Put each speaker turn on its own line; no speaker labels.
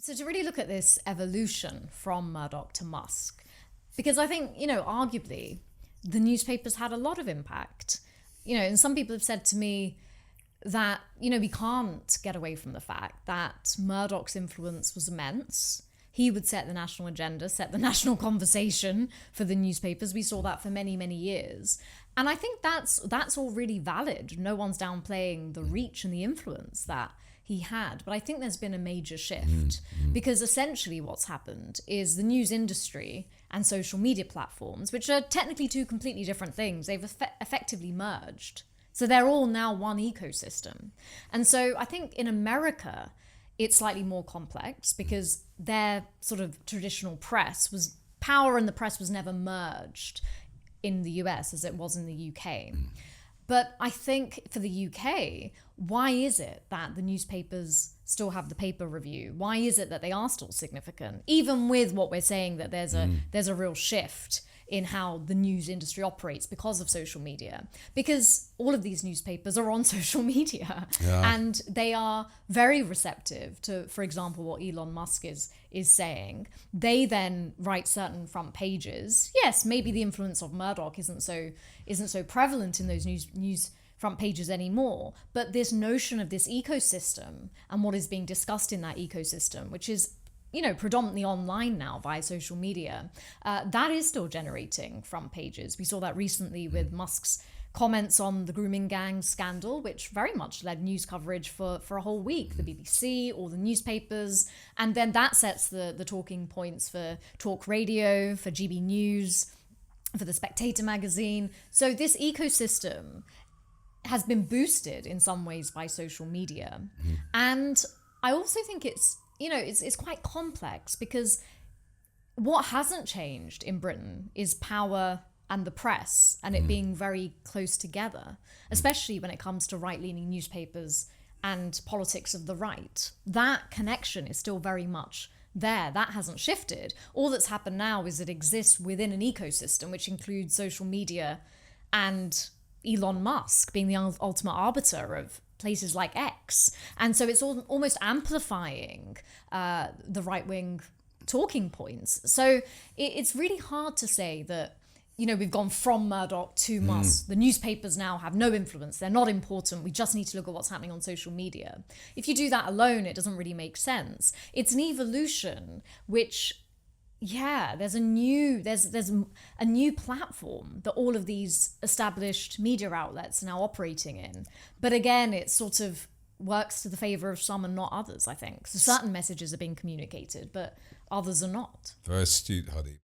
So to really look at this evolution from Murdoch to Musk, because I think, arguably, the newspapers had a lot of impact. And some people have said to me that, we can't get away from the fact that Murdoch's influence was immense. He would set the national agenda, set the national conversation for the newspapers. We saw that for many, many years. And I think that's all really valid. No one's downplaying the reach and the influence that he had. But I think there's been a major shift because essentially what's happened is the news industry and social media platforms, which are technically two completely different things, they've effectively merged. So they're all now one ecosystem. And so I think in America, it's slightly more complex because their sort of traditional power in the press was never merged in the US as it was in the UK. But I think for the UK, why is it that the newspapers still have the paper review? Why is it that they are still significant? Even with what we're saying that there's a real shift in how the news industry operates because of social media. Because all of these newspapers are on social media and they are very receptive to, for example, what Elon Musk is saying. They then write certain front pages. Yes, maybe the influence of Murdoch isn't so prevalent in those news front pages anymore, but this notion of this ecosystem and what is being discussed in that ecosystem, which is predominantly online now via social media, that is still generating front pages. We saw that recently with Musk's comments on the grooming gang scandal, which very much led news coverage for a whole week, the BBC, all the newspapers, and then that sets the talking points for talk radio, for GB News, for the Spectator magazine. So this ecosystem has been boosted in some ways by social media. And I also think it's quite complex because what hasn't changed in Britain is power and the press and it being very close together, especially when it comes to right-leaning newspapers and politics of the right. That connection is still very much there. That hasn't shifted. All that's happened now is it exists within an ecosystem, which includes social media and Elon Musk being the ultimate arbiter of places like X. And so it's almost amplifying the right-wing talking points. So it's really hard to say that, we've gone from Murdoch to Musk. The newspapers now have no influence. They're not important. We just need to look at what's happening on social media. If you do that alone, it doesn't really make sense. It's an evolution which, there's a new platform that all of these established media outlets are now operating in. But again, it sort of works to the favor of some and not others, I think. So certain messages are being communicated, but others are not.
Very astute, Hardeep.